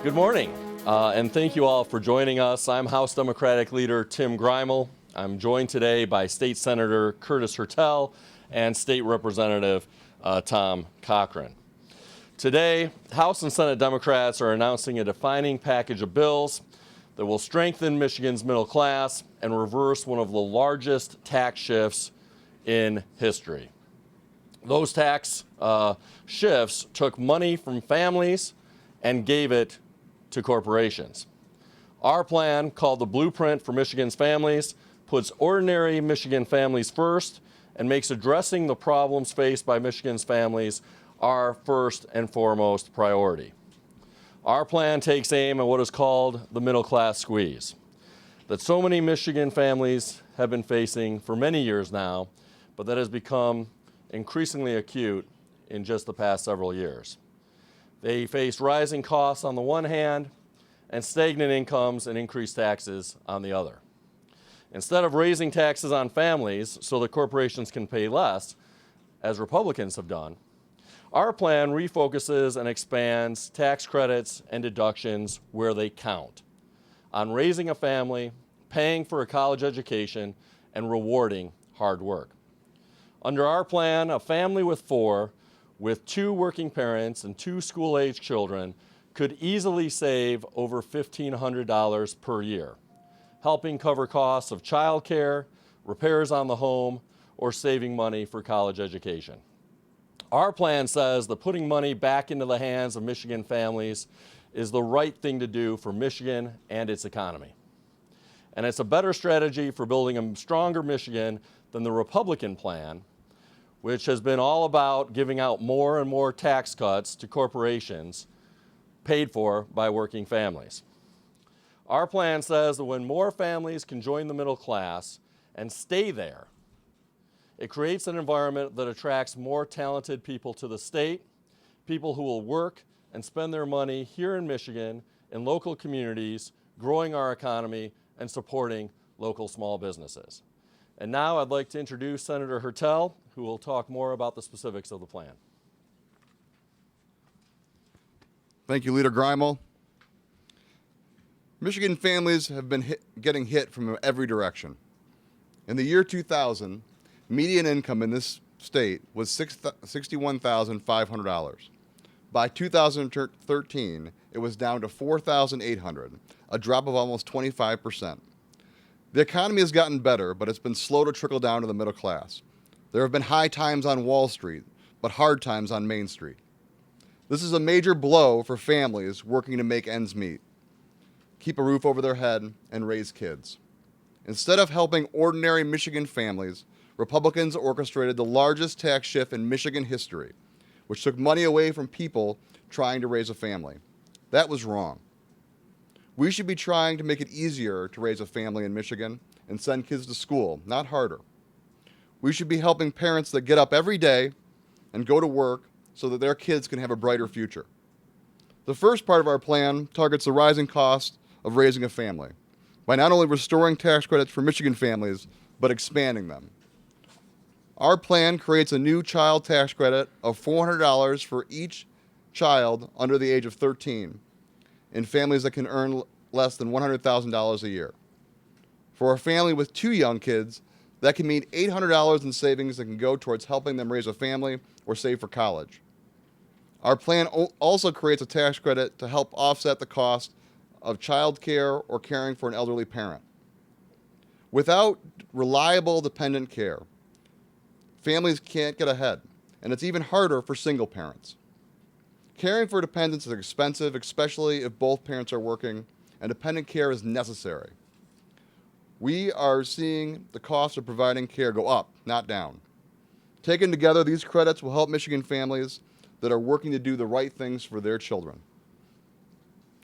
Good morning, and thank you all for joining us. I'm House Democratic Leader Tim Greimel. I'm joined today by State Senator Curtis Hertel and State Representative Tom Cochran. Today, House and Senate Democrats are announcing a defining package of bills that will strengthen Michigan's middle class and reverse one of the largest tax shifts in history. Those tax shifts took money from families and gave it to corporations. Our plan, called the Blueprint for Michigan's Families, puts ordinary Michigan families first and makes addressing the problems faced by Michigan's families our first and foremost priority. Our plan takes aim at what is called the middle class squeeze that so many Michigan families have been facing for many years now, but that has become increasingly acute in just the past several years. They face rising costs on the one hand and stagnant incomes and increased taxes on the other. Instead of raising taxes on families so that corporations can pay less, as Republicans have done, our plan refocuses and expands tax credits and deductions where they count, on raising a family, paying for a college education, and rewarding hard work. Under our plan, a family with four, with two working parents and two school-age children, could easily save over $1,500 per year, helping cover costs of childcare, repairs on the home, or saving money for college education. Our plan says that putting money back into the hands of Michigan families is the right thing to do for Michigan and its economy. And it's a better strategy for building a stronger Michigan than the Republican plan, which has been all about giving out more and more tax cuts to corporations paid for by working families. Our plan says that when more families can join the middle class and stay there, it creates an environment that attracts more talented people to the state, people who will work and spend their money here in Michigan in local communities, growing our economy and supporting local small businesses. And now I'd like to introduce Senator Hertel, who will talk more about the specifics of the plan. Thank you, Leader Greimel. Michigan families have been getting hit from every direction. In the year 2000, median income in this state was $61,500. By 2013, it was down to $4,800, a drop of almost 25%. The economy has gotten better, but it's been slow to trickle down to the middle class. There have been high times on Wall Street, but hard times on Main Street. This is a major blow for families working to make ends meet, keep a roof over their head, and raise kids. Instead of helping ordinary Michigan families, Republicans orchestrated the largest tax shift in Michigan history, which took money away from people trying to raise a family. That was wrong. We should be trying to make it easier to raise a family in Michigan and send kids to school, not harder. We should be helping parents that get up every day and go to work so that their kids can have a brighter future. The first part of our plan targets the rising cost of raising a family by not only restoring tax credits for Michigan families, but expanding them. Our plan creates a new child tax credit of $400 for each child under the age of 13 in families that can earn less than $100,000 a year. For a family with two young kids, that can mean $800 in savings that can go towards helping them raise a family or save for college. Our plan also creates a tax credit to help offset the cost of child care or caring for an elderly parent. Without reliable dependent care, families can't get ahead, and it's even harder for single parents. Caring for dependents is expensive, especially if both parents are working, and dependent care is necessary. We are seeing the cost of providing care go up, not down. Taken together, these credits will help Michigan families that are working to do the right things for their children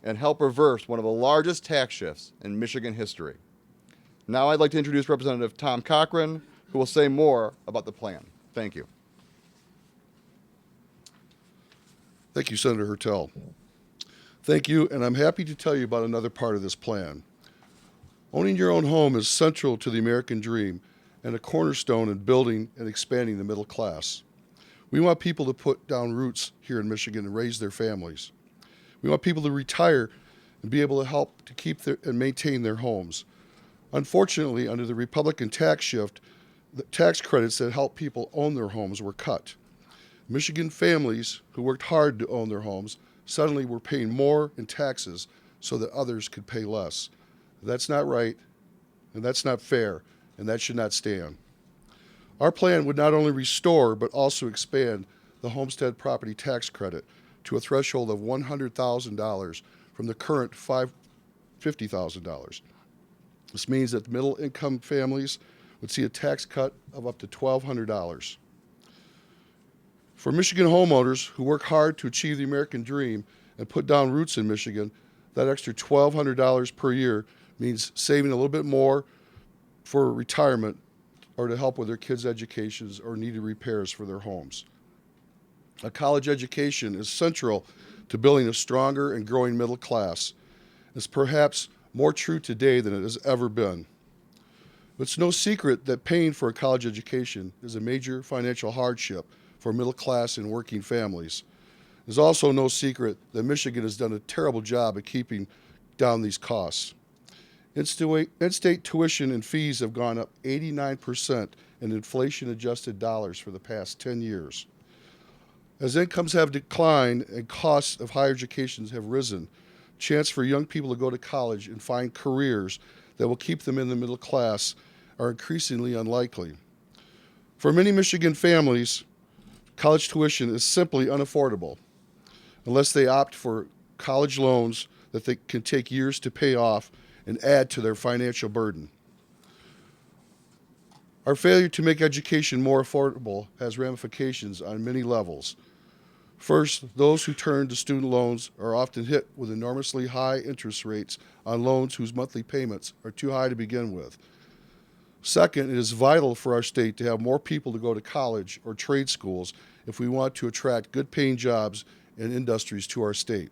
and help reverse one of the largest tax shifts in Michigan history. Now I'd like to introduce Representative Tom Cochran, who will say more about the plan. Thank you. Thank you, Senator Hertel. Thank you, and I'm happy to tell you about another part of this plan. Owning your own home is central to the American dream and a cornerstone in building and expanding the middle class. We want people to put down roots here in Michigan and raise their families. We want people to retire and be able to help to keep and maintain their homes. Unfortunately, under the Republican tax shift, the tax credits that help people own their homes were cut. Michigan families who worked hard to own their homes suddenly were paying more in taxes so that others could pay less. That's not right, and that's not fair, and that should not stand. Our plan would not only restore but also expand the homestead property tax credit to a threshold of $100,000 from the current $50,000. This means that middle-income families would see a tax cut of up to $1,200. For Michigan homeowners who work hard to achieve the American dream and put down roots in Michigan, that extra $1,200 per year means saving a little bit more for retirement or to help with their kids' educations or needed repairs for their homes. A college education is central to building a stronger and growing middle class. It's perhaps more true today than it has ever been. It's no secret that paying for a college education is a major financial hardship for middle class and working families. There's also no secret that Michigan has done a terrible job at keeping down these costs. In-state tuition and fees have gone up 89% in inflation-adjusted dollars for the past 10 years. As incomes have declined and costs of higher education have risen, chance for young people to go to college and find careers that will keep them in the middle class are increasingly unlikely. For many Michigan families, college tuition is simply unaffordable unless they opt for college loans that they can take years to pay off and add to their financial burden. Our failure to make education more affordable has ramifications on many levels. First, those who turn to student loans are often hit with enormously high interest rates on loans whose monthly payments are too high to begin with. Second, it is vital for our state to have more people to go to college or trade schools if we want to attract good-paying jobs and industries to our state.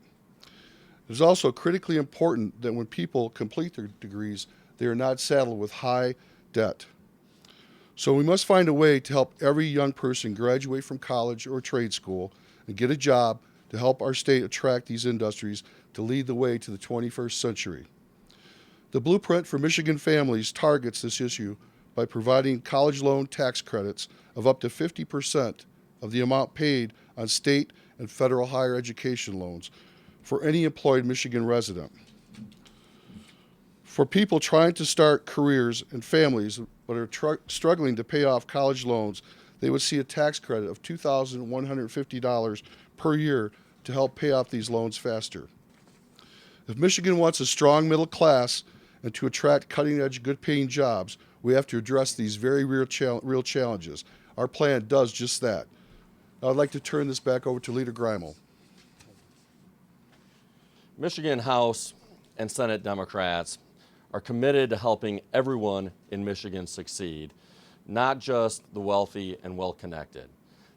It is also critically important that when people complete their degrees, they are not saddled with high debt. So we must find a way to help every young person graduate from college or trade school and get a job to help our state attract these industries to lead the way to the 21st century. The Blueprint for Michigan Families targets this issue by providing college loan tax credits of up to 50% of the amount paid on state and federal higher education loans for any employed Michigan resident. For people trying to start careers and families but are struggling to pay off college loans, they would see a tax credit of $2,150 per year to help pay off these loans faster. If Michigan wants a strong middle class and to attract cutting-edge, good-paying jobs, we have to address these very real challenges. Our plan does just that. Now I'd like to turn this back over to Leader Greimel. Michigan House and Senate Democrats are committed to helping everyone in Michigan succeed, not just the wealthy and well-connected.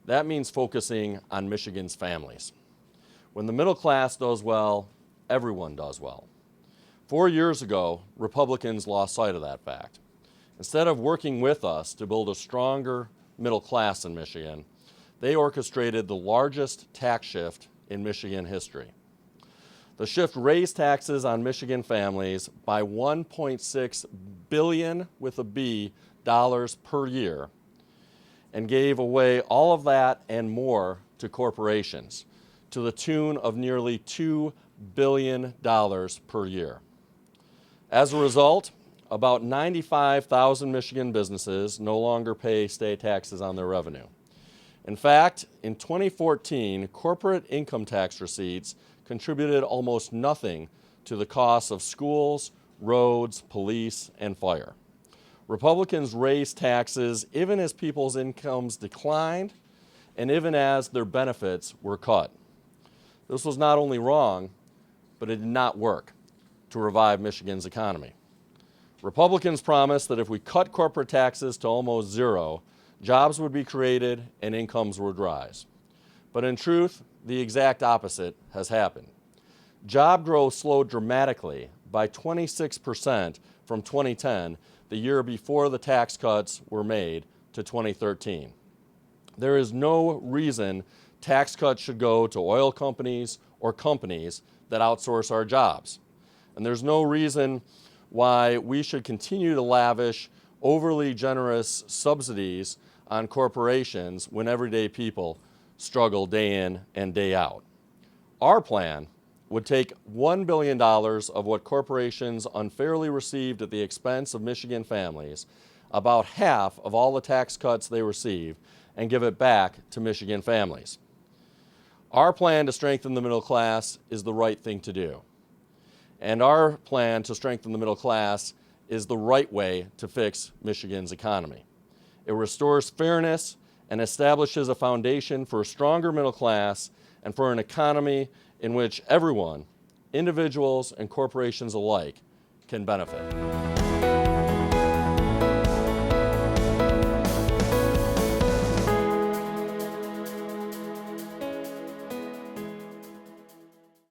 That means focusing on Michigan's families. When the middle class does well, everyone does well. 4 years ago, Republicans lost sight of that fact. Instead of working with us to build a stronger middle class in Michigan, they orchestrated the largest tax shift in Michigan history. The shift raised taxes on Michigan families by $1.6 billion with a B dollars per year and gave away all of that and more to corporations to the tune of nearly $2 billion per year. As a result, about 95,000 Michigan businesses no longer pay state taxes on their revenue. In fact, in 2014, corporate income tax receipts contributed almost nothing to the costs of schools, roads, police, and fire. Republicans raised taxes even as people's incomes declined and even as their benefits were cut. This was not only wrong, but it did not work to revive Michigan's economy. Republicans promised that if we cut corporate taxes to almost zero, jobs would be created and incomes would rise. But in truth, the exact opposite has happened. Job growth slowed dramatically by 26% from 2010, the year before the tax cuts were made, to 2013. There is no reason tax cuts should go to oil companies or companies that outsource our jobs. And there's no reason why we should continue to lavish overly generous subsidies on corporations when everyday people struggle day in and day out. Our plan would take $1 billion of what corporations unfairly received at the expense of Michigan families, about half of all the tax cuts they receive, and give it back to Michigan families. Our plan to strengthen the middle class is the right thing to do. And our plan to strengthen the middle class is the right way to fix Michigan's economy. It restores fairness and establishes a foundation for a stronger middle class and for an economy in which everyone, individuals and corporations alike, can benefit.